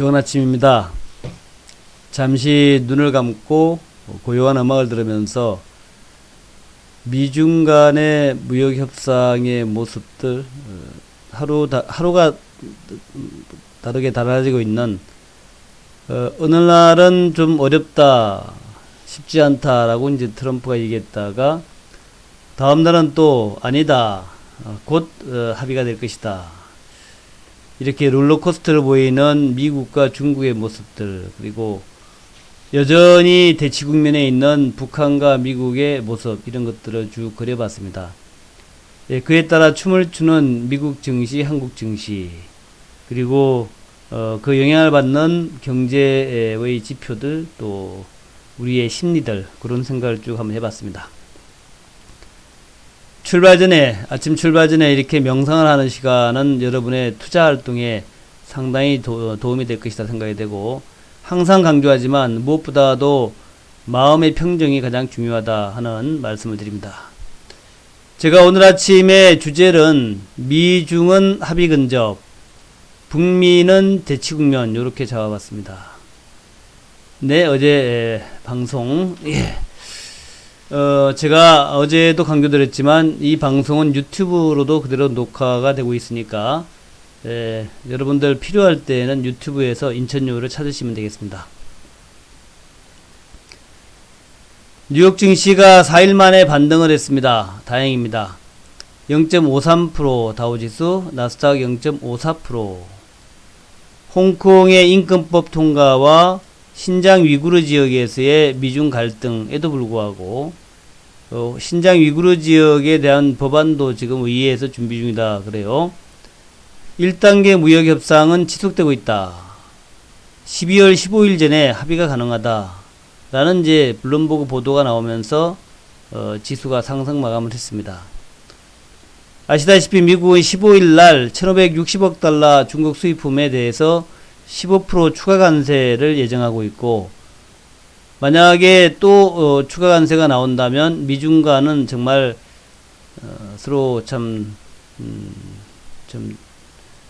좋은 아침입니다. 잠시 눈을 감고 고요한 음악을 들으면서 미중 간의 무역 협상의 모습들, 하루가 다르게 달라지고 있는, 어느 날은 좀 어렵다, 쉽지 않다라고 이제 트럼프가 얘기했다가 다음 날은 또 아니다, 곧 합의가 될 것이다. 이렇게 롤러코스터를 보이는 미국과 중국의 모습들, 그리고 여전히 대치 국면에 있는 북한과 미국의 모습, 이런 것들을 쭉 그려봤습니다. 예, 그에 따라 춤을 추는 미국 증시, 한국 증시, 그리고 그 영향을 받는 경제의 지표들, 또 우리의 심리들, 그런 생각을 쭉 한번 해봤습니다. 아침 출발 전에 이렇게 명상을 하는 시간은 여러분의 투자 활동에 상당히 도움이 될 것이다 생각이 되고, 항상 강조하지만 무엇보다도 마음의 평정이 가장 중요하다 하는 말씀을 드립니다. 제가 오늘 아침에 주제는 미중은 합의 근접, 북미는 대치 국면, 이렇게 잡아봤습니다. 네, 어제 방송, 제가 어제도 강조드렸지만 이 방송은 유튜브로도 그대로 녹화가 되고 있으니까 여러분들 필요할 때는 유튜브에서 인천요를 찾으시면 되겠습니다. 뉴욕 증시가 4일 만에 반등을 했습니다. 다행입니다. 0.53%, 다우지수, 나스닥 0.54%. 홍콩의 인권법 통과와 신장 위구르 지역에서의 미중 갈등에도 불구하고 신장 위구르 지역에 대한 법안도 지금 의회에서 준비 중이다 그래요. 1단계 무역 협상은 지속되고 있다. 12월 15일 전에 합의가 가능하다 라는 이제 블룸버그 보도가 나오면서 지수가 상승 마감을 했습니다. 아시다시피 미국은 15일 날 1560억 달러 중국 수입품에 대해서 15% 추가 관세를 예정하고 있고, 만약에 또 추가 관세가 나온다면 미중과는 정말 서로 좀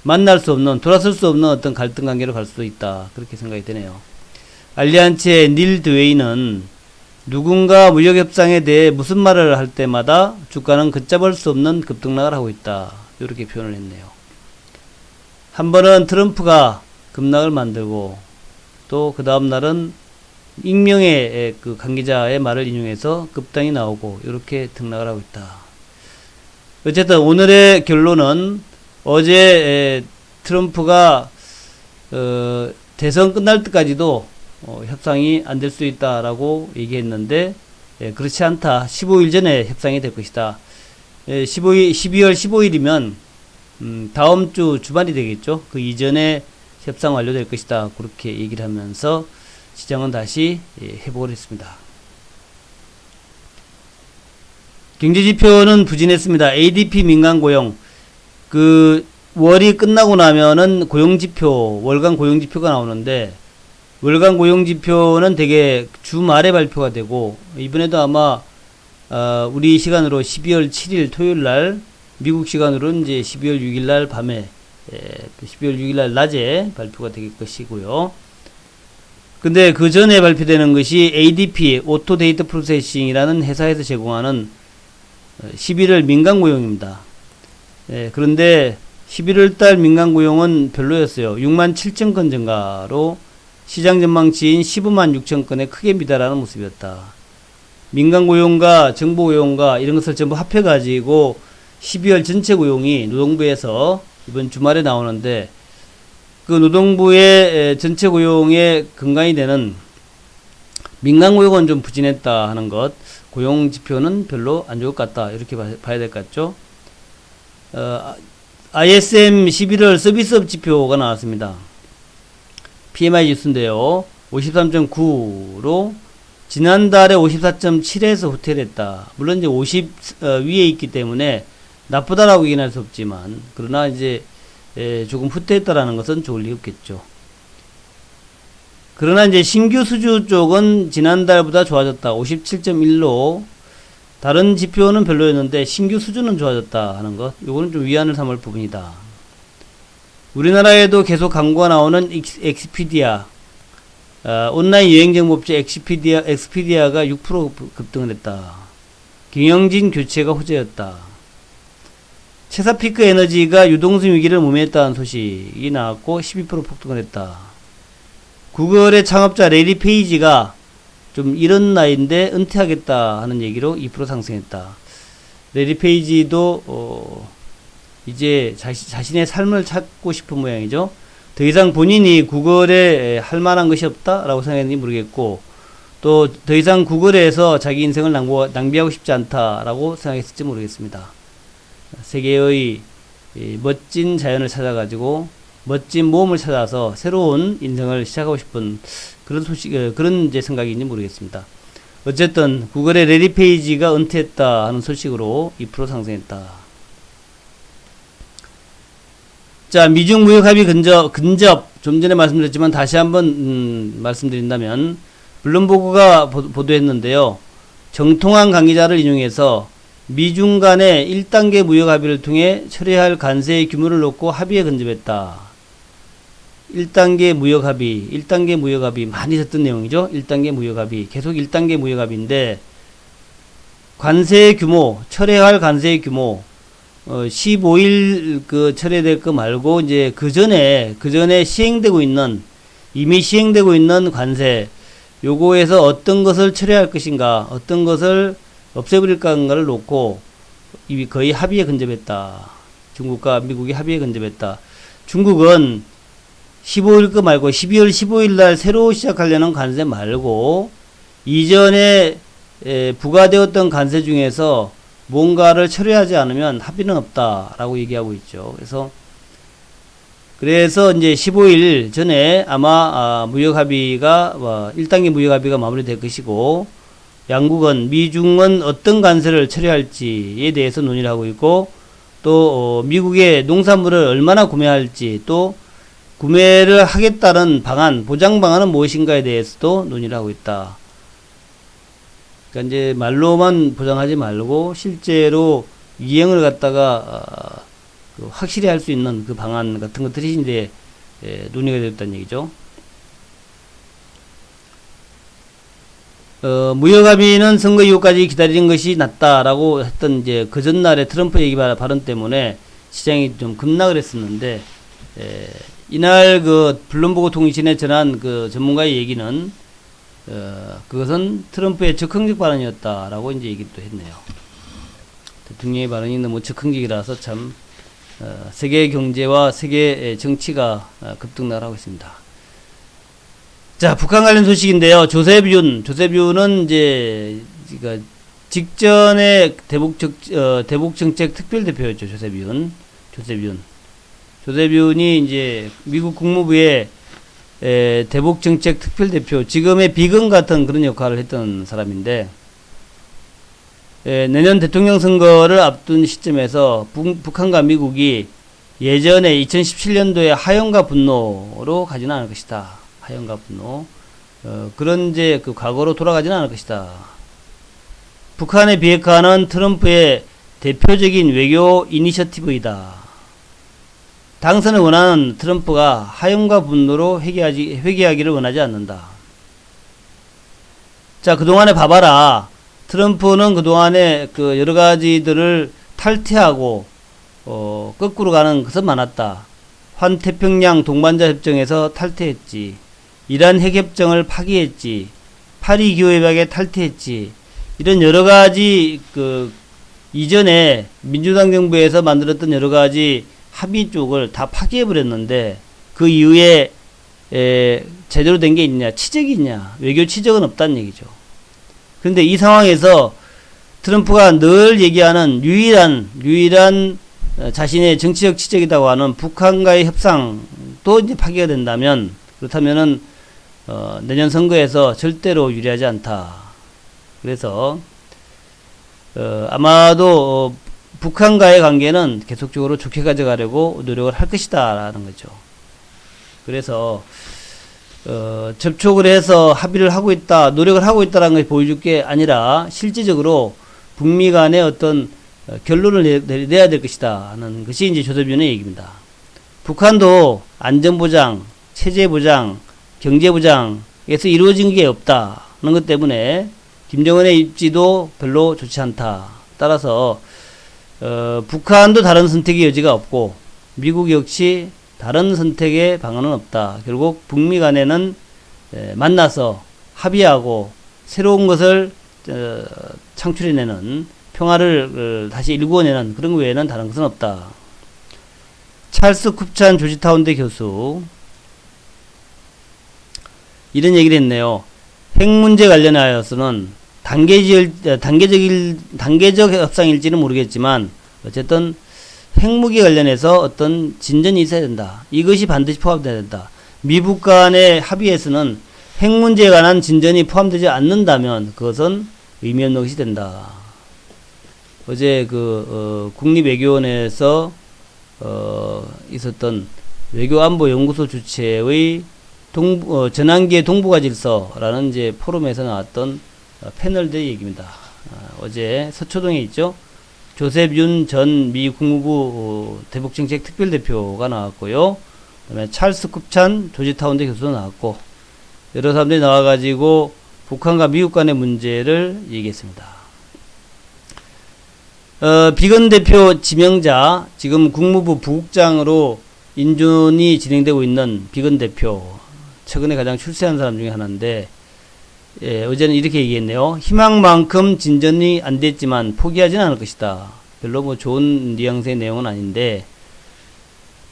만날 수 없는, 돌아설 수 없는 어떤 갈등 관계로 갈 수도 있다, 그렇게 생각이 되네요. 알리안츠의 닐 드웨이는 누군가 무역 협상에 대해 무슨 말을 할 때마다 주가는 걷잡을 수 없는 급등락을 하고 있다, 이렇게 표현을 했네요. 한 번은 트럼프가 급락을 만들고, 또 그 다음 날은 익명의 그 관계자의 말을 인용해서 급등이 나오고, 이렇게 등락을 하고 있다. 어쨌든 오늘의 결론은, 어제 트럼프가 대선 끝날 때까지도 협상이 안 될 수 있다라고 얘기했는데, 그렇지 않다. 15일 전에 협상이 될 것이다. 12월 15일이면 다음 주 주말이 되겠죠. 그 이전에 협상 완료될 것이다, 그렇게 얘기를 하면서 시장은 다시 회복을 했습니다. 경제지표는 부진했습니다. ADP 민간고용, 그 월이 끝나고 나면은 고용지표, 월간 고용지표가 나오는데, 월간 고용지표는 되게 주말에 발표가 되고, 이번에도 아마 우리 시간으로 12월 7일 토요일날, 미국 시간으로는 이제 12월 6일날 밤에, 12월 6일날 낮에 발표가 될 것이고요. 근데 그 전에 발표되는 것이 ADP, 오토 데이터 프로세싱이라는 회사에서 제공하는 11월 민간 고용입니다. 그런데 11월 달 민간 고용은 별로였어요. 6만 7천 건 증가로 시장 전망치인 15만 6천 건에 크게 미달하는 모습이었다. 민간 고용과 정보 고용과 이런 것을 전부 합해가지고 12월 전체 고용이 노동부에서 이번 주말에 나오는데, 그 노동부의 전체 고용의 근간이 되는 민간 고용은 좀 부진했다 하는 것, 고용 지표는 별로 안 좋을 것 같다, 이렇게 봐야 될 것 같죠. ISM 11월 서비스업 지표가 나왔습니다. PMI 지수인데요, 53.9로 지난달에 54.7에서 후퇴했다. 물론 이제 50 위에 있기 때문에 나쁘다라고 얘기는 할 수 없지만, 그러나 이제 조금 후퇴했다라는 것은 좋을 리 없겠죠. 그러나 이제 신규 수주 쪽은 지난달보다 좋아졌다. 57.1로 다른 지표는 별로였는데 신규 수주는 좋아졌다 하는 것, 요거는 좀 위안을 삼을 부분이다. 우리나라에도 계속 광고가 나오는 엑스피디아, 온라인 여행정보업체 엑스피디아가 6% 급등을 했다. 경영진 교체가 호재였다. 체사피크 에너지가 유동성 위기를 모면했다는 소식이 나왔고 12% 폭등을 했다. 구글의 창업자 레리 페이지가 좀 이런 나이인데 은퇴하겠다 하는 얘기로 2% 상승했다. 레리 페이지도 이제 자신의 삶을 찾고 싶은 모양이죠. 더 이상 본인이 구글에 할 만한 것이 없다라고 생각했는지 모르겠고, 또 더 이상 구글에서 자기 인생을 낭비하고 싶지 않다라고 생각했을지 모르겠습니다. 세계의 멋진 자연을 찾아가지고 멋진 모험을 찾아서 새로운 인생을 시작하고 싶은 그런 그런 이제 생각인지 모르겠습니다. 어쨌든 구글의 레리 페이지가 은퇴했다 하는 소식으로 2% 상승했다. 자, 미중 무역 합의 근접 좀 전에 말씀드렸지만 다시 한번 말씀드린다면 블룸버그가 보도했는데요. 정통한 관계자를 인용해서 미중 간의 1단계 무역 합의를 통해 처리할 관세의 규모를 놓고 합의에 근접했다. 1단계 무역 합의 많이 듣던 내용이죠. 1단계 무역 합의, 계속 1단계 무역 합의인데 관세의 규모, 철회할 관세의 규모 15일 그 철회될 거 말고 이제 그 전에 이미 시행되고 있는 관세, 요거에서 어떤 것을 철회할 것인가, 어떤 것을 없애버릴 건가를 놓고 거의 합의에 근접했다. 중국과 미국이 합의에 근접했다. 중국은 15일 거 말고 12월 15일 날 새로 시작하려는 관세 말고 이전에 부과되었던 관세 중에서 뭔가를 처리하지 않으면 합의는 없다라고 얘기하고 있죠. 그래서 이제 15일 전에 아마 무역 합의가 1단계 무역 합의가 마무리될 것이고, 양국은 미중은 어떤 관세를 처리할지에 대해서 논의를 하고 있고, 또 미국의 농산물을 얼마나 구매할지, 또 구매를 하겠다는 방안, 보장 방안은 무엇인가에 대해서도 논의를 하고 있다. 그러니까 이제 말로만 보장하지 말고 실제로 이행을 갖다가 확실히 할 수 있는 그 방안 같은 것들이 이제 논의가 되었다는 얘기죠. 무역 합의는 선거 이후까지 기다리는 것이 낫다라고 했던 이제 그 전날에 트럼프 얘기 발언 때문에 시장이 좀 급락을 했었는데, 이날 그 블룸버그 통신에 전한 그 전문가의 얘기는 그것은 트럼프의 적극적 발언이었다라고 이제 얘기도 했네요. 대통령의 발언이 너무 적극적이라서 참 세계 경제와 세계 정치가 급등락하고 있습니다. 자, 북한 관련 소식인데요. 조셉윤은 이제 직전에 대북 정책 특별 대표였죠. 조셉윤이 이제 미국 국무부의 대북 정책 특별 대표, 지금의 비건 같은 그런 역할을 했던 사람인데, 내년 대통령 선거를 앞둔 시점에서 북한과 미국이 예전에 2017년도에 하연과 분노로 가지는 않을 것이다. 하연과 분노. 그런 이제 그 과거로 돌아가지는 않을 것이다. 북한의 비핵화는 트럼프의 대표적인 외교 이니셔티브이다. 당선을 원하는 트럼프가 하연과 분노로 회귀하기를 원하지 않는다. 자, 그동안에 봐봐라. 트럼프는 그동안에 그 여러 가지들을 탈퇴하고 거꾸로 가는 것은 많았다. 환태평양 동반자 협정에서 탈퇴했지. 이란 핵협정을 파기했지. 파리 기후협약에 탈퇴했지. 이런 여러 가지 그 이전에 민주당 정부에서 만들었던 여러 가지 합의 쪽을 다 파기해버렸는데, 그 이후에 제대로 된 게 있냐, 치적이 있냐, 외교 치적은 없다는 얘기죠. 그런데 이 상황에서 트럼프가 늘 얘기하는 유일한 자신의 정치적 치적이라고 하는 북한과의 협상도 이제 파기가 된다면, 그렇다면은 내년 선거에서 절대로 유리하지 않다. 그래서 아마도 북한과의 관계는 계속적으로 좋게 가져가려고 노력을 할 것이다 라는 거죠. 그래서 접촉을 해서 합의를 하고 있다, 노력을 하고 있다는 것을 보여줄 게 아니라 실질적으로 북미 간의 어떤 결론을 내야 될 것이다 하는 것이 이제 조셉윤의 얘기입니다. 북한도 안전보장, 체제보장, 경제보장에서 이루어진 게 없다는 것 때문에 김정은의 입지도 별로 좋지 않다. 따라서 북한도 다른 선택의 여지가 없고 미국 역시 다른 선택의 방안은 없다. 결국 북미 간에는 만나서 합의하고 새로운 것을 창출해내는 평화를 다시 일구어내는 그런 것 외에는 다른 것은 없다. 찰스 쿱찬 조지타운대 교수 이런 얘기를 했네요. 핵 문제 관련하여서는 단계적 협상일지는 모르겠지만 어쨌든 핵무기 관련해서 어떤 진전이 있어야 된다. 이것이 반드시 포함되어야 된다. 미국 간의 합의에서는 핵 문제에 관한 진전이 포함되지 않는다면 그것은 의미 없는 것이 된다. 어제 국립외교원에서 있었던 외교안보연구소 주최의 전환기의 동북아 질서라는 이제 포럼에서 나왔던 패널들의 얘기입니다. 어제 서초동에 있죠. 조셉 윤 전 미 국무부 대북정책 특별대표가 나왔고요. 그다음에 찰스 쿱찬 조지타운대 교수도 나왔고 여러 사람들이 나와가지고 북한과 미국 간의 문제를 얘기했습니다. 비건 대표 지명자 지금 국무부 부국장으로 인준이 진행되고 있는 비건 대표 최근에 가장 출세한 사람 중에 하나인데 어제는 이렇게 얘기했네요. 희망만큼 진전이 안 됐지만 포기하지는 않을 것이다. 별로 뭐 좋은 뉘앙스의 내용은 아닌데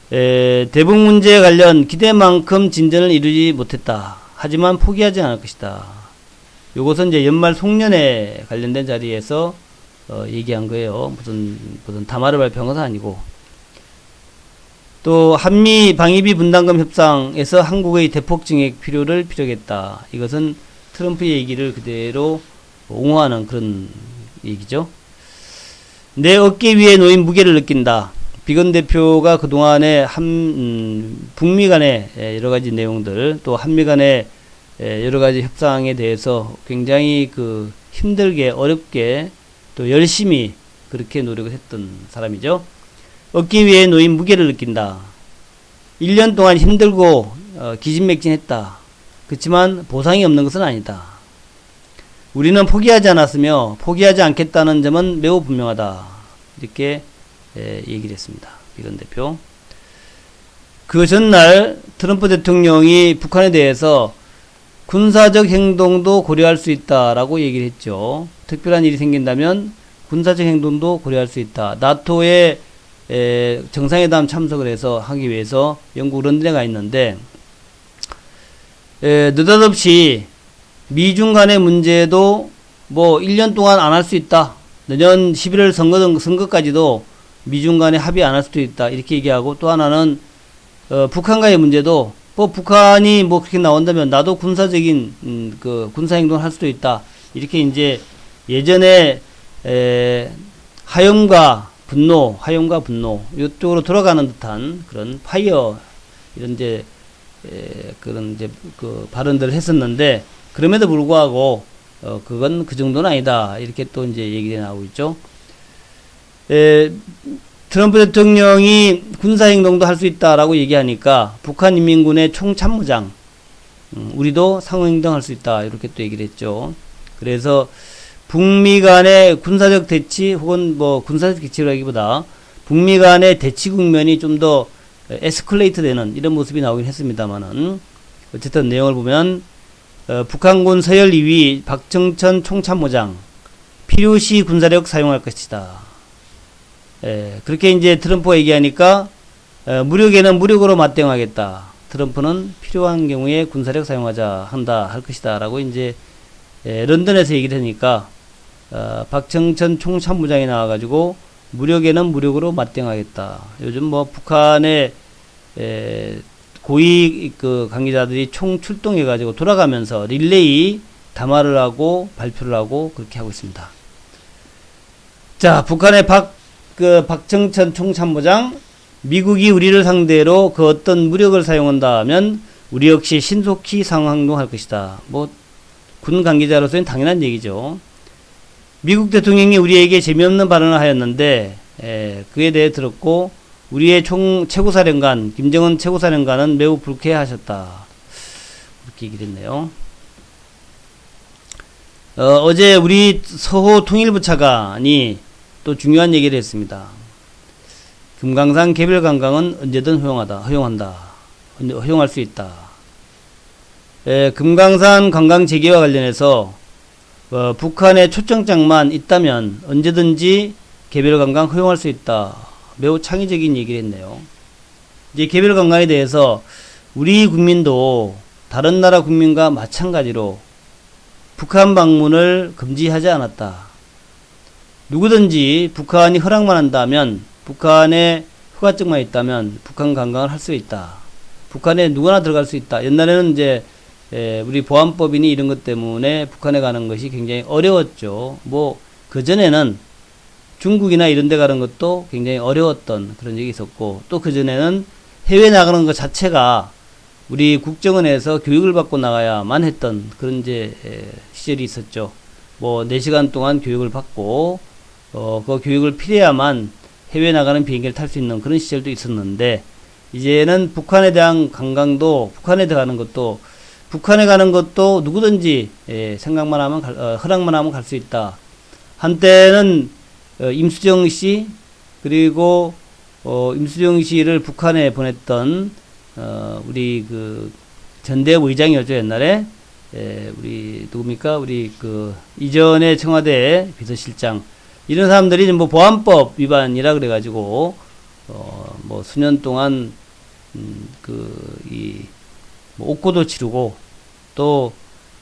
대북 문제에 관련 기대만큼 진전을 이루지 못했다. 하지만 포기하지 않을 것이다. 요것은 이제 연말 송년회 관련된 자리에서 얘기한 거예요. 무슨 담화를 발표한 것은 아니고. 또 한미 방위비 분담금 협상에서 한국의 대폭 증액 필요를 피력했다. 이것은 트럼프의 얘기를 그대로 옹호하는 그런 얘기죠. 내 어깨 위에 놓인 무게를 느낀다. 비건 대표가 그동안에 북미 간의 여러가지 내용들 또 한미 간의 여러가지 협상에 대해서 굉장히 힘들게 어렵게 또 열심히 그렇게 노력을 했던 사람이죠. 어깨 위에 놓인 무게를 느낀다. 1년 동안 힘들고 기진맥진했다. 그렇지만 보상이 없는 것은 아니다. 우리는 포기하지 않았으며 포기하지 않겠다는 점은 매우 분명하다. 이렇게 얘기를 했습니다. 비건 대표. 그 전날 트럼프 대통령이 북한에 대해서 군사적 행동도 고려할 수 있다라고 얘기를 했죠. 특별한 일이 생긴다면 군사적 행동도 고려할 수 있다. 나토의 정상회담 참석을 해서 하기 위해서 영국 런던에 가 있는데 느닷없이 미중 간의 문제도 뭐 1년 동안 안 할 수 있다. 내년 11월 선거까지도 미중 간에 합의 안 할 수도 있다. 이렇게 얘기하고 또 하나는 북한과의 문제도 북한이 뭐 그렇게 나온다면 나도 군사적인 군사 행동을 할 수도 있다. 이렇게 이제 예전에 화염과 분노 이쪽으로 돌아가는 듯한 그런 파이어 이런 이제 그런 이제 발언들을 했었는데 그럼에도 불구하고 그건 그 정도는 아니다. 이렇게 또 이제 얘기가 나오고 있죠. 트럼프 대통령이 군사행동도 할 수 있다라고 얘기하니까 북한인민군의 총참모장, 우리도 상호행동 할 수 있다. 이렇게 또 얘기를 했죠. 그래서 북미 간의 군사적 대치 혹은 뭐 군사적 대치라기보다 북미 간의 대치 국면이 좀 더 에스컬레이트 되는 이런 모습이 나오긴 했습니다만은 어쨌든 내용을 보면 북한군 서열 2위 박정천 총참모장 필요시 군사력 사용할 것이다. 그렇게 이제 트럼프가 얘기하니까 무력에는 무력으로 맞대응하겠다. 트럼프는 필요한 경우에 군사력 사용하자 한다 할 것이다 라고 이제 런던에서 얘기를 하니까 박정천 총참모장이 나와가지고 무력에는 무력으로 맞대응하겠다. 요즘 뭐 북한의 고위 관계자들이 총 출동해가지고 돌아가면서 릴레이 담화를 하고 발표를 하고 그렇게 하고 있습니다. 자, 북한의 박정천 총참모장, 미국이 우리를 상대로 그 어떤 무력을 사용한다면 우리 역시 신속히 상호행동할 것이다. 뭐 군 관계자로서는 당연한 얘기죠. 미국 대통령이 우리에게 재미없는 발언을 하였는데 그에 대해 들었고 우리의 최고사령관 김정은 최고사령관은 매우 불쾌하셨다. 그렇게 얘기를 했네요. 어제 우리 서호 통일부 차관이 또 중요한 얘기를 했습니다. 금강산 개별관광은 언제든 허용할 수 있다. 금강산 관광 재개와 관련해서 북한의 초청장만 있다면 언제든지 개별관광 허용할 수 있다. 매우 창의적인 얘기를 했네요. 이제 개별관광에 대해서 우리 국민도 다른 나라 국민과 마찬가지로 북한 방문을 금지하지 않았다. 누구든지 북한이 허락만 한다면, 북한에 허가증만 있다면 북한 관광을 할 수 있다. 북한에 누구나 들어갈 수 있다. 옛날에는 이제 우리 보안법이니 이런 것 때문에 북한에 가는 것이 굉장히 어려웠죠. 뭐 그전에는 중국이나 이런 데 가는 것도 굉장히 어려웠던 그런 적이 있었고, 또 그전에는 해외 나가는 것 자체가 우리 국정원에서 교육을 받고 나가야만 했던 그런 이제 시절이 있었죠. 뭐 4시간 동안 교육을 받고 그 교육을 필요해야만 해외 나가는 비행기를 탈 수 있는 그런 시절도 있었는데, 이제는 북한에 대한 관광도, 북한에 가는 것도 누구든지 생각만 하면 허락만 하면 갈 수 있다. 한때는 임수정 씨, 그리고 임수정 씨를 북한에 보냈던 우리 그 전대협 의장이었죠, 옛날에. 우리 누굽니까? 우리 그 이전에 청와대 비서실장, 이런 사람들이 뭐 보안법 위반이라 그래가지고 뭐 수년 동안 뭐 옥고도 치르고 또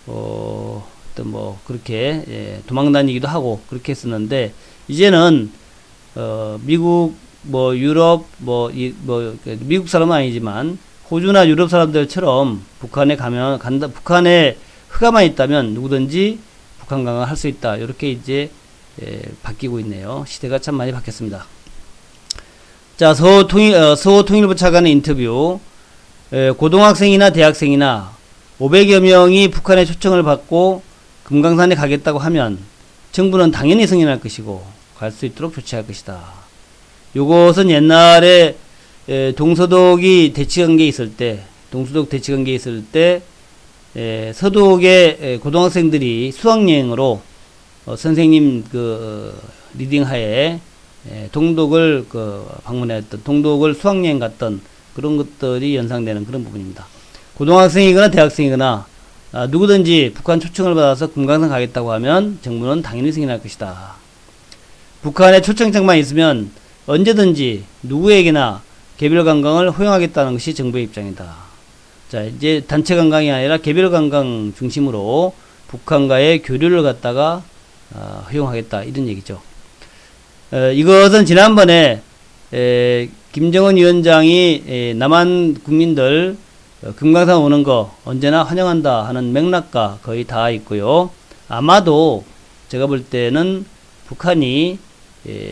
어떤 뭐 그렇게 도망다니기도 하고 그렇게 했었는데, 이제는 미국 뭐 유럽 미국 사람은 아니지만 호주나 유럽 사람들처럼 북한에 북한에 허가만 있다면 누구든지 북한 관광을 할 수 있다. 이렇게 이제 바뀌고 있네요. 시대가 참 많이 바뀌었습니다. 자, 서호 통일부 차관의 인터뷰. 고등학생이나 대학생이나 500여 명이 북한의 초청을 받고 금강산에 가겠다고 하면 정부는 당연히 승인할 것이고 갈 수 있도록 조치할 것이다. 요것은 옛날에 동서독 대치관계에 있을 때 서독의 고등학생들이 수학여행으로 선생님 리딩하에 동독을 방문했던, 동독을 수학여행 갔던 그런 것들이 연상되는 그런 부분입니다. 고등학생이거나 대학생이거나 누구든지 북한 초청을 받아서 금강산 가겠다고 하면 정부는 당연히 승인할 것이다. 북한의 초청장만 있으면 언제든지 누구에게나 개별 관광을 허용하겠다는 것이 정부의 입장이다. 자, 이제 단체 관광이 아니라 개별 관광 중심으로 북한과의 교류를 갖다가 허용하겠다, 이런 얘기죠. 이것은 지난번에 김정은 위원장이 남한 국민들 금강산 오는 거 언제나 환영한다 하는 맥락과 거의 다 있고요. 아마도 제가 볼 때는 북한이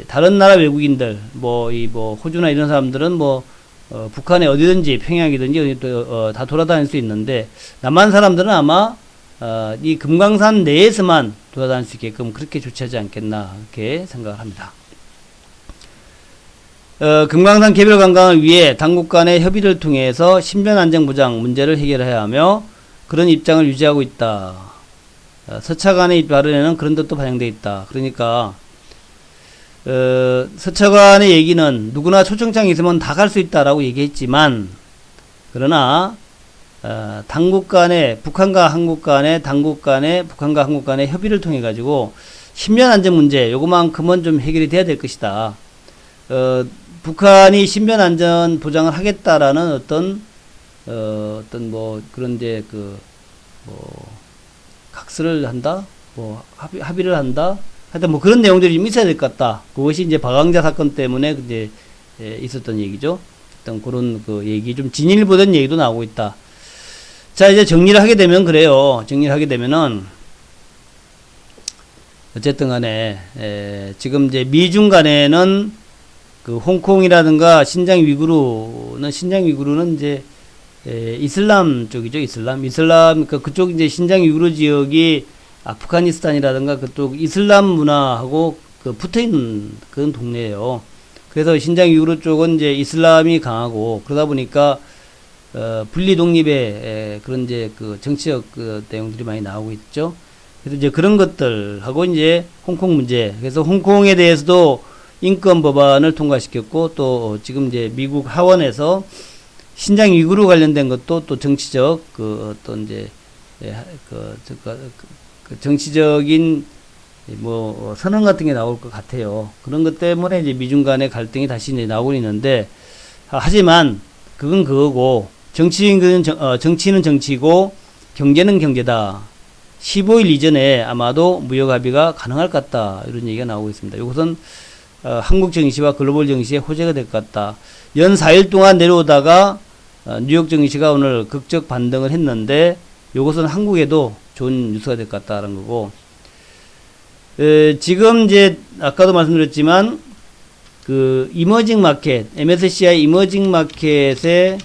다른 나라 외국인들, 뭐 호주나 이런 사람들은 북한에 어디든지 평양이든지 다 돌아다닐 수 있는데, 남한 사람들은 아마 이 금강산 내에서만 돌아다닐 수 있게끔 그렇게 조치하지 않겠나, 그렇게 생각을 합니다. 금강산 개별 관광을 위해 당국 간의 협의를 통해서 신변 안전 보장 문제를 해결해야 하며 그런 입장을 유지하고 있다. 서차관의 발언에는 그런 뜻도 반영되어 있다. 그러니까 서차관의 얘기는 누구나 초청장이 있으면 다 갈 수 있다라고 얘기했지만, 그러나 당국 간의, 북한과 한국 간의, 북한과 한국 간의 협의를 통해 가지고 신변 안전 문제 요거만큼은 좀 해결이 돼야 될 것이다. 북한이 신변 안전 보장을 하겠다라는 어떤 뭐 그런 이제 각서를 한다, 뭐 합의를 한다, 하여튼 뭐 그런 내용들이 좀 있어야 될 것 같다. 그것이 이제 박왕자 사건 때문에 이제 있었던 얘기죠. 어떤 그런 얘기, 좀 진일 보던 얘기도 나오고 있다. 자, 이제 정리를 하게 되면 그래요. 정리를 하게 되면은 어쨌든 간에 지금 이제 미중 간에는 홍콩이라든가 신장 위구르는 이제 이슬람 쪽이죠. 이슬람 그쪽 이제 신장 위구르 지역이 아프가니스탄이라든가 그쪽 이슬람 문화하고 붙어 있는 그런 동네예요. 그래서 신장 위구르 쪽은 이제 이슬람이 강하고 그러다 보니까 분리 독립의 그런 이제 그 정치적 그 내용들이 많이 나오고 있죠. 그래서 이제 그런 것들하고 이제 홍콩 문제. 그래서 홍콩에 대해서도 인권 법안을 통과시켰고 또 지금 이제 미국 하원에서 신장 위구르 관련된 것도 또 정치적 그 어떤 이제 그 정치적인 뭐 선언 같은 게 나올 것 같아요. 그런 것 때문에 이제 미중 간의 갈등이 다시 이제 나오고 있는데 하지만 그건 그거고 정치는 정치고 경제는 경제다. 15일 이전에 아마도 무역 합의가 가능할 것 같다. 이런 얘기가 나오고 있습니다. 이것은 한국 증시와 글로벌 증시에 호재가 될 것 같다. 연 4일 동안 내려오다가 뉴욕 증시가 오늘 극적 반등을 했는데 이것은 한국에도 좋은 뉴스가 될 것 같다는 거고 지금 이제 아까도 말씀드렸지만 그 이머징 마켓 MSCI 이머징 마켓의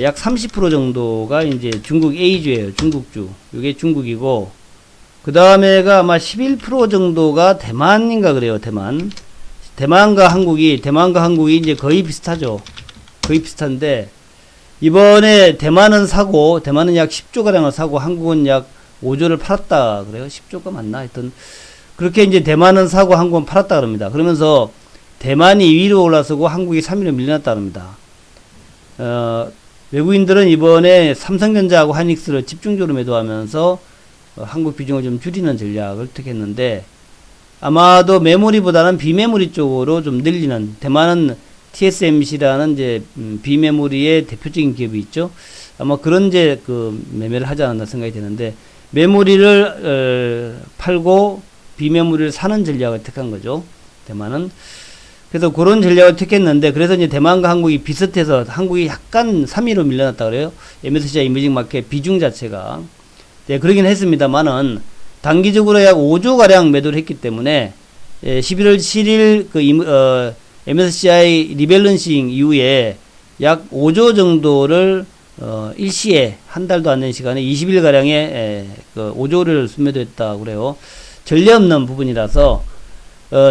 약 30% 정도가 이제 중국 A주예요. 중국주. 이게 중국이고 그 다음에가 아마 11% 정도가 대만인가 그래요. 대만과 한국이 이제 거의 비슷하죠. 거의 비슷한데 이번에 대만은 사고 대만은 약 10조 가량을 사고 한국은 약 5조를 팔았다 그래요. 10조가 맞나 하여튼 그렇게 이제 대만은 사고 한국은 팔았다 그럽니다. 그러면서 대만이 2위로 올라서고 한국이 3위로 밀려났다 그럽니다. 외국인들은 이번에 삼성전자하고 하이닉스를 집중적으로 매도하면서 한국 비중을 좀 줄이는 전략을 택했는데 아마도 메모리보다는 비메모리 쪽으로 좀 늘리는 대만은 TSMC라는 이제 비메모리의 대표적인 기업이 있죠. 아마 그런 이제 그 매매를 하지 않았나 생각이 되는데 메모리를 팔고 비메모리를 사는 전략을 택한 거죠. 대만은. 그래서 그런 전략을 택했는데 그래서 이제 대만과 한국이 비슷해서 한국이 약간 3위로 밀려났다 그래요. MSCI 이머징 마켓 비중 자체가. 네, 그러긴 했습니다만은 단기적으로 약 5조 가량 매도를 했기 때문에 11월 7일 그 MSCI 리밸런싱 이후에 약 5조 정도를 일시에 한 달도 안 된 시간에 20일 가량의 그 5조를 순매도했다고 그래요. 전례 없는 부분이라서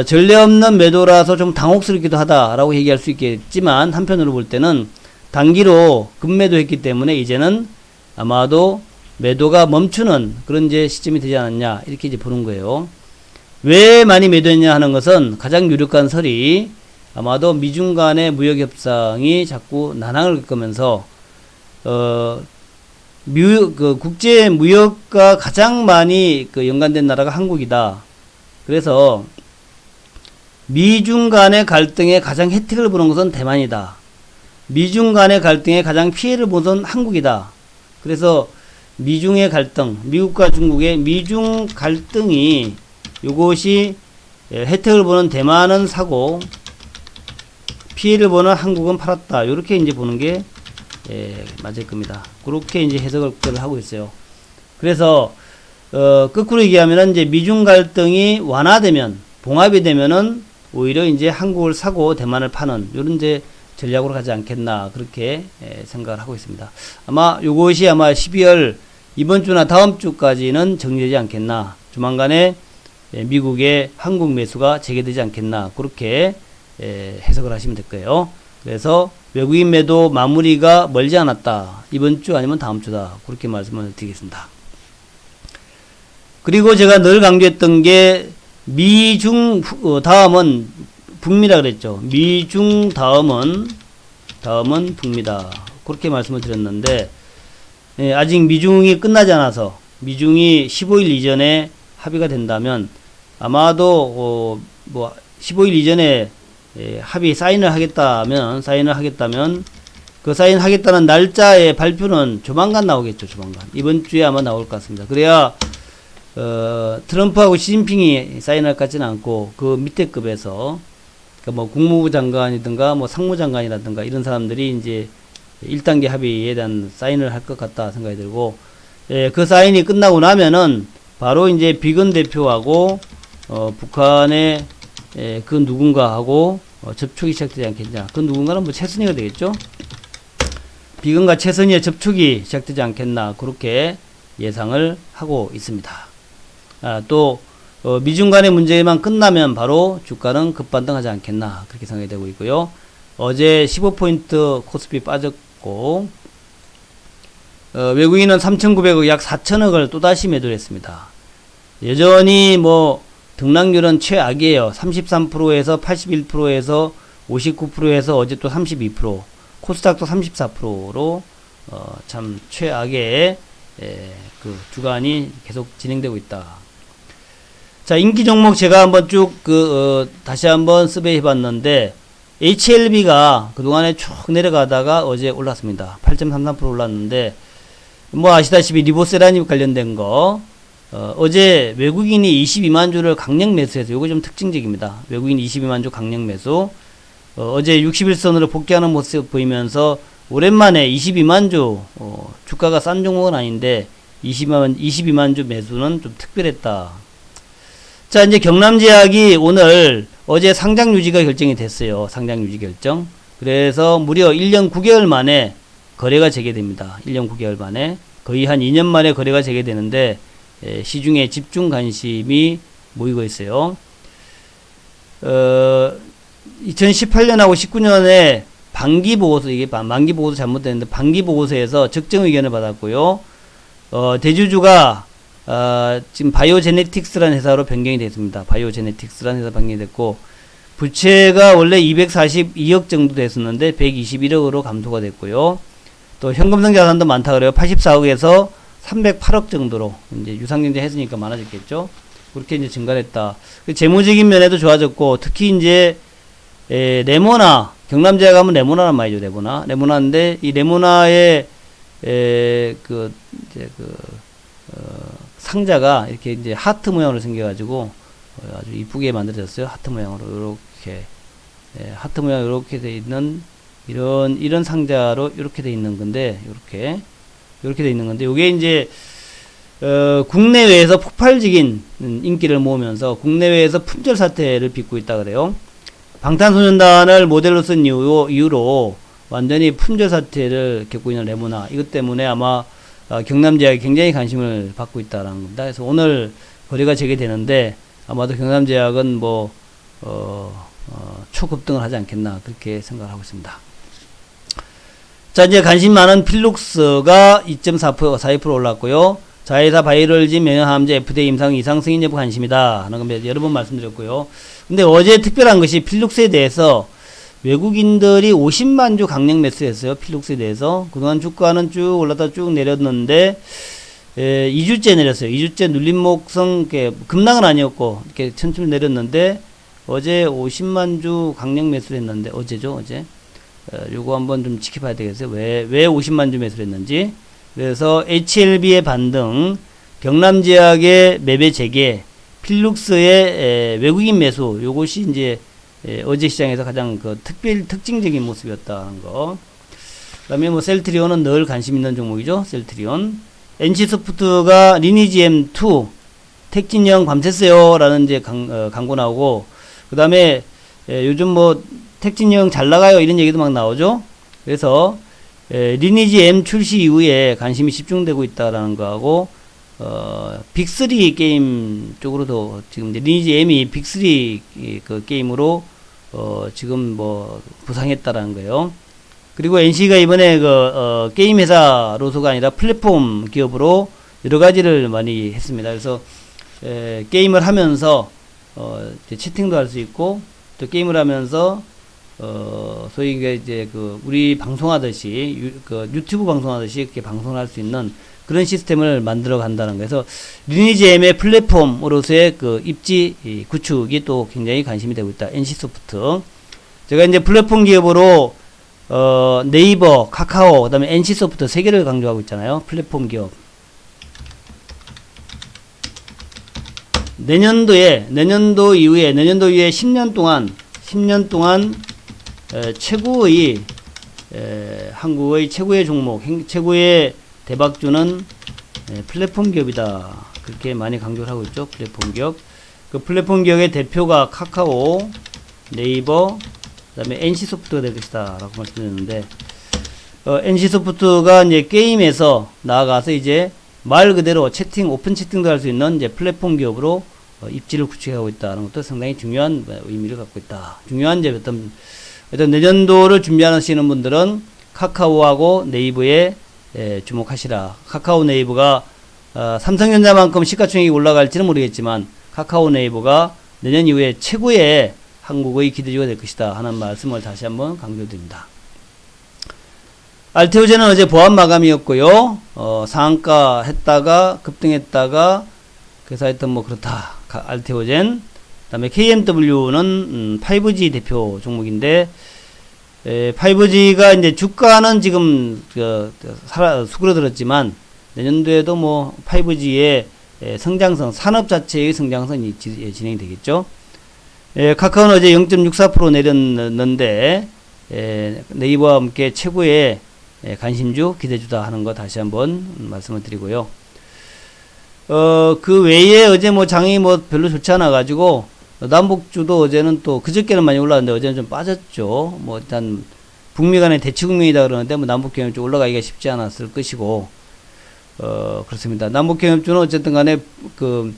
전례 없는 매도라서 좀 당혹스럽기도 하다라고 얘기할 수 있겠지만 한편으로 볼 때는 단기로 급매도했기 때문에 이제는 아마도 매도가 멈추는 그런 이제 시점이 되지 않았냐 이렇게 이제 보는 거예요. 왜 많이 매도했냐 하는 것은 가장 유력한 설이 아마도 미중 간의 무역 협상이 자꾸 난항을 겪으면서 국제 무역과 가장 많이 연관된 나라가 한국이다. 그래서 미중 간의 갈등에 가장 혜택을 보는 것은 대만이다. 미중 간의 갈등에 가장 피해를 보는 것은 한국이다. 그래서 미중의 갈등, 미국과 중국의 미중 갈등이 이것이 혜택을 보는 대만은 사고 피해를 보는 한국은 팔았다. 이렇게 이제 보는 게 맞을 겁니다. 그렇게 이제 해석을 하고 있어요. 그래서 거꾸로 얘기하면은 이제 미중 갈등이 완화되면 봉합이 되면은 오히려 이제 한국을 사고 대만을 파는 이런 이제 전략으로 가지 않겠나 그렇게 생각을 하고 있습니다. 아마 요것이 아마 12월 이번 주나 다음 주까지는 정리되지 않겠나. 조만간에 미국의 한국 매수가 재개되지 않겠나 그렇게 해석을 하시면 될 거예요. 그래서 외국인 매도 마무리가 멀지 않았다. 이번 주 아니면 다음 주다. 그렇게 말씀을 드리겠습니다. 그리고 제가 늘 강조했던 게 미중 다음은 북미라 그랬죠. 미중 다음은 북미다. 그렇게 말씀을 드렸는데 아직 미중이 끝나지 않아서 미중이 15일 이전에 합의가 된다면 아마도 15일 이전에 합의 사인을 하겠다면 그 사인하겠다는 날짜의 발표는 조만간 나오겠죠. 조만간 이번 주에 아마 나올 것 같습니다. 그래야 트럼프하고 시진핑이 사인할 것 같지는 않고 그 밑에 급에서 그러니까 뭐 국무부 장관이든가 뭐 상무장관이라든가 이런 사람들이 이제 1단계 합의에 대한 사인을 할 것 같다 생각이 들고 그 사인이 끝나고 나면은 바로 이제 비건 대표하고 북한의 그 누군가하고 접촉이 시작되지 않겠냐. 그 누군가는 뭐 최선희가 되겠죠. 비건과 최선희의 접촉이 시작되지 않겠나 그렇게 예상을 하고 있습니다. 또 미중 간의 문제만 끝나면 바로 주가는 급반등하지 않겠나 그렇게 생각이 되고 있고요. 어제 15포인트 코스피 빠졌고 외국인은 3,900억 약 4천억을 또다시 매도를 했습니다. 여전히 뭐 등락률은 최악이에요. 33%에서 81%에서 59%에서 어제 또 32%, 코스닥도 34%로 참 최악의 그 주간이 계속 진행되고 있다. 자, 인기 종목 제가 한번 쭉 다시 한번 서베이 해봤는데 HLB가 그동안에 쭉 내려가다가 어제 올랐습니다. 8.33% 올랐는데 뭐 아시다시피 리보세라님 관련된 거 어제 외국인이 22만 주를 강력 매수해서 요거 좀 특징적입니다. 외국인 22만 주 강력 매수 어제 61선으로 복귀하는 모습 보이면서 오랜만에 22만 주 주가가 싼 종목은 아닌데 22만 주 매수는 좀 특별했다. 자, 이제 경남제약이 오늘 어제 상장 유지가 결정이 됐어요. 상장 유지 결정. 그래서 무려 1년 9개월 만에 거래가 재개됩니다. 1년 9개월 만에 거의 한 2년 만에 거래가 재개되는데 시중에 집중 관심이 모이고 있어요. 2018년하고 19년에 반기보고서, 이게 만기보고서 잘못됐는데 반기보고서에서 적정 의견을 받았고요. 대주주가 지금 바이오제네틱스라는 회사로 변경이 됐습니다. 바이오제네틱스라는 회사 변경이 됐고 부채가 원래 242억 정도 됐었는데 121억으로 감소가 됐고요. 또 현금성 자산도 많다 그래요. 84억에서 308억 정도로 이제 유상경제 했으니까 많아졌겠죠. 그렇게 이제 증가했다. 재무적인 면에도 좋아졌고 특히 이제 레모나 경남제약 하면 레모나란 말이죠. 레모나인데 이 레모나의 상자가 이렇게 이제 하트 모양으로 생겨가지고 아주 이쁘게 만들어졌어요. 하트 모양으로 이렇게 하트 모양 이렇게 돼 있는 이런 상자로 이렇게 돼 있는 건데 이렇게 돼 있는 건데 이게 이제 국내외에서 폭발적인 인기를 모으면서 국내외에서 품절 사태를 빚고 있다 그래요. 방탄소년단을 모델로 쓴 이후로 완전히 품절 사태를 겪고 있는 레모나 이것 때문에 아마 경남제약이 굉장히 관심을 받고 있다는 겁니다. 그래서 오늘 거래가 재개되는데 아마도 경남제약은 뭐 초급등을 하지 않겠나 그렇게 생각을 하고 있습니다. 자, 이제 관심 많은 필룩스가 2.4% 올랐고요. 자회사 바이럴진 면역암제 FDA 임상 이상 승인 여부 관심이다 하는 건 여러 번 말씀드렸고요. 근데 어제 특별한 것이 필룩스에 대해서 외국인들이 50만 주 강력 매수했어요. 필룩스에 대해서. 그동안 주가는 쭉 올랐다 쭉 내렸는데 2주째 내렸어요. 2주째 눌림목성 급락은 아니었고 이렇게 천천히 내렸는데 어제 50만 주 강력 매수를 했는데 어제죠. 어제. 요거 한번 좀 지켜봐야 되겠어요. 왜 50만 주 매수를 했는지. 그래서 HLB의 반등, 경남제약의 매매 재개, 필룩스의 외국인 매수, 요것이 이제 어제 시장에서 가장 특징적인 모습이었다는 거. 그 다음에 뭐 셀트리온은 늘 관심 있는 종목이죠. 셀트리온. NC소프트가 리니지 M2 택진형 밤샜어요 라는 이제 광고 나오고, 그 다음에 요즘 뭐 택진형 잘 나가요 이런 얘기도 막 나오죠. 그래서 리니지 M 출시 이후에 관심이 집중되고 있다라는 거하고 빅3 게임 쪽으로도 지금 리니지 M이 빅3 그 게임으로 지금 뭐 부상했다라는 거예요. 그리고 NC가 이번에 게임 회사로서가 아니라 플랫폼 기업으로 여러 가지를 많이 했습니다. 그래서 게임을 하면서 채팅도 할 수 있고 또 게임을 하면서 소위 이제 우리 방송하듯이 유튜브 방송하듯이 이렇게 방송을 할 수 있는 그런 시스템을 만들어 간다는 거예요. 그래서 리니지 M의 플랫폼으로서의 입지 구축이 또 굉장히 관심이 되고 있다. NC소프트. 제가 이제 플랫폼 기업으로 네이버, 카카오, 그다음에 NC소프트 세 개를 강조하고 있잖아요. 플랫폼 기업. 내년도 이후에 10년 동안 최고의 한국의 최고의 종목, 최고의 대박주는 플랫폼 기업이다. 그렇게 많이 강조를 하고 있죠. 플랫폼 기업. 그 플랫폼 기업의 대표가 카카오, 네이버, 그 다음에 NC소프트가 될 것이다. 라고 말씀드렸는데, NC소프트가 이제 게임에서 나아가서 이제 말 그대로 오픈 채팅도 할 수 있는 이제 플랫폼 기업으로 입지를 구축하고 있다는 것도 상당히 중요한 의미를 갖고 있다. 중요한 이제 어떤 내년도를 준비하시는 분들은 카카오하고 네이버에 주목하시라. 카카오 네이버가 삼성전자만큼 시가총액이 올라갈지는 모르겠지만 카카오 네이버가 내년 이후에 최고의 한국의 기대주가 될 것이다 하는 말씀을 다시 한번 강조드립니다. 알테오젠은 어제 보합 마감이었고요. 상한가 했다가 급등했다가 그래서 하여튼 뭐 그렇다. 알테오젠. 그다음에 KMW는 5G 대표 종목인데 5G가 이제 주가는 지금 수그러들었지만 내년도에도 뭐 5G의 성장성, 산업 자체의 성장성이 진행이 되겠죠. 카카오는 어제 0.64% 내렸는데 네이버와 함께 최고의 관심주, 기대주다 하는 거 다시 한번 말씀을 드리고요. 그 외에 어제 뭐 장이 뭐 별로 좋지 않아 가지고 남북주도 어제는 또 그저께는 많이 올랐는데 어제는 좀 빠졌죠. 뭐 일단 북미 간의 대치 국면이다 그러는데 뭐 남북 경협주 올라가기가 쉽지 않았을 것이고 그렇습니다. 남북 경협주는 어쨌든 간에 그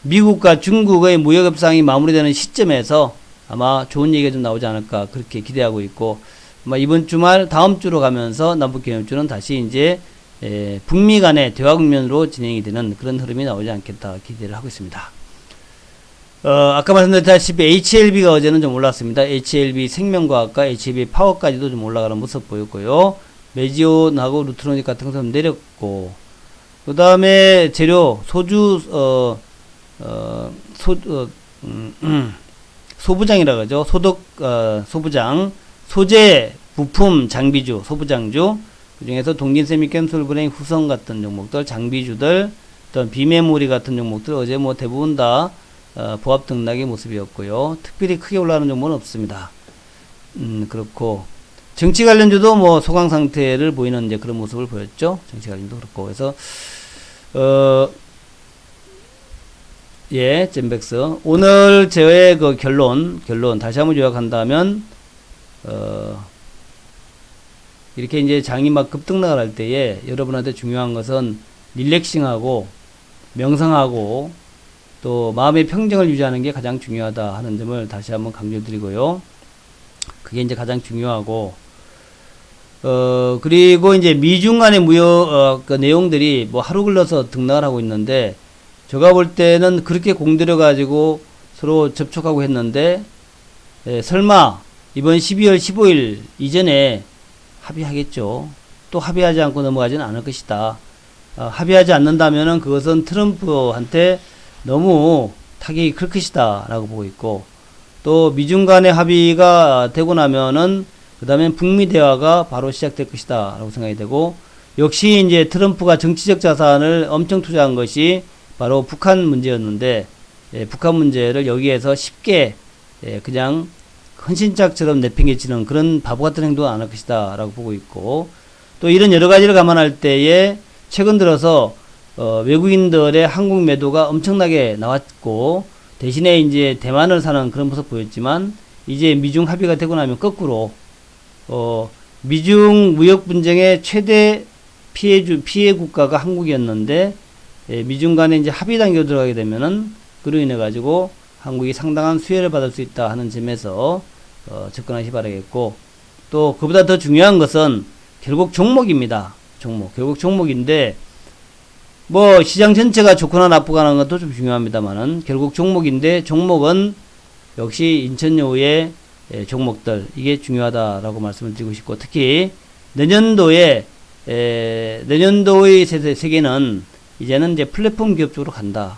미국과 중국의 무역 협상이 마무리되는 시점에서 아마 좋은 얘기가 좀 나오지 않을까 그렇게 기대하고 있고 아마 이번 주말 다음 주로 가면서 남북 경협주는 다시 이제 북미 간의 대화 국면으로 진행이 되는 그런 흐름이 나오지 않겠다 기대를 하고 있습니다. 아까 말씀드렸다시피 HLB가 어제는 좀 올랐습니다. HLB 생명과학과 HLB 파워까지도 좀 올라가는 모습 보였고요. 메지온하고 루트로닉 같은 것은 내렸고, 그 다음에 재료, 소부장이라 그러죠. 소부장, 소재, 부품, 장비주, 소부장주, 그 중에서 동진세미캠솔브레인 후성 같은 종목들, 장비주들, 또 비메모리 같은 종목들 어제 뭐 대부분 다 보합 등락의 모습이었고요. 특별히 크게 올라가는 종목은 없습니다. 그렇고 정치 관련주도 뭐 소강 상태를 보이는 이제 그런 모습을 보였죠. 정치 관련도 그렇고 그래서 젠백스 오늘 제의 그 결론 다시 한번 요약한다면 이렇게 이제 장이 막 급등락을 할 때에 여러분한테 중요한 것은 릴렉싱하고 명상하고 또 마음의 평정을 유지하는 게 가장 중요하다 하는 점을 다시 한번 강조드리고요. 그게 이제 가장 중요하고 그리고 이제 미중 간의 무역 그 내용들이 뭐 하루 걸러서 등락을 하고 있는데 제가 볼 때는 그렇게 공들여 가지고 서로 접촉하고 했는데 설마 이번 12월 15일 이전에 합의하겠죠. 또 합의하지 않고 넘어가지는 않을 것이다. 합의하지 않는다면은 그것은 트럼프한테 너무 타격이 클 것이다 라고 보고 있고 또 미중 간의 합의가 되고 나면은 그 다음엔 북미 대화가 바로 시작될 것이다 라고 생각이 되고 역시 이제 트럼프가 정치적 자산을 엄청 투자한 것이 바로 북한 문제였는데 북한 문제를 여기에서 쉽게 그냥 헌신짝처럼 내팽개치는 그런 바보 같은 행동은 안 할 것이다 라고 보고 있고 또 이런 여러 가지를 감안할 때에 최근 들어서 외국인들의 한국 매도가 엄청나게 나왔고 대신에 이제 대만을 사는 그런 모습 보였지만 이제 미중 합의가 되고 나면 거꾸로 미중 무역 분쟁의 최대 피해 국가가 한국이었는데 미중 간에 이제 합의 단계로 들어가게 되면은 그로 인해 가지고 한국이 상당한 수혜를 받을 수 있다 하는 점에서 접근하시 바라겠고 또 그보다 더 중요한 것은 결국 종목입니다. 결국 종목인데 뭐 시장 전체가 좋거나 나쁘거나 하는 것도 좀 중요합니다만은 결국 종목인데 종목은 역시 인천여우의 종목들 이게 중요하다라고 말씀을 드리고 싶고 특히 내년도의 세계는 이제는 이제 플랫폼 기업 쪽으로 간다.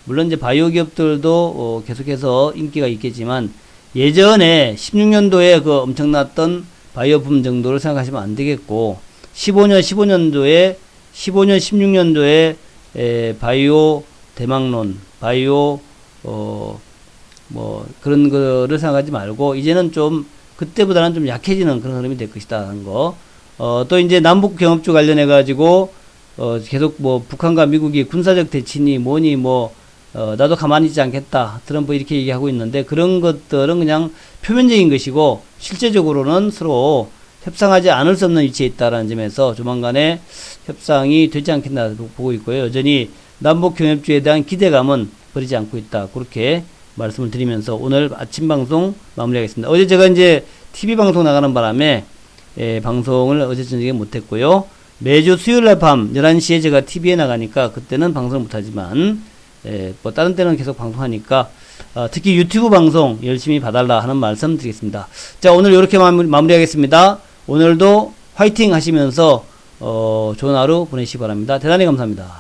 물론 이제 바이오 기업들도 계속해서 인기가 있겠지만 예전에 16년도에 그 엄청났던 바이오 붐 정도를 생각하시면 안 되겠고 15년, 16년도에 바이오 대망론, 바이오 뭐 그런 거를 생각하지 말고 이제는 좀 그때보다는 좀 약해지는 그런 흐름이 될 것이다 하는 거. 또 이제 남북 경협주 관련해 가지고 계속 뭐 북한과 미국이 군사적 대치니 뭐니 뭐 나도 가만히 있지 않겠다. 트럼프 이렇게 얘기하고 있는데 그런 것들은 그냥 표면적인 것이고 실제적으로는 서로 협상하지 않을 수 없는 위치에 있다라는 점에서 조만간에 협상이 되지 않겠나 보고 있고요. 여전히 남북 경협주에 대한 기대감은 버리지 않고 있다. 그렇게 말씀을 드리면서 오늘 아침 방송 마무리하겠습니다. 어제 제가 이제 TV 방송 나가는 바람에 방송을 어제 저녁에 못했고요. 매주 수요일날 밤 11시에 제가 TV에 나가니까 그때는 방송을 못하지만 뭐 다른 때는 계속 방송하니까 특히 유튜브 방송 열심히 봐달라 하는 말씀 드리겠습니다. 자, 오늘 이렇게 마무리하겠습니다. 오늘도 화이팅 하시면서 좋은 하루 보내시기 바랍니다. 대단히 감사합니다.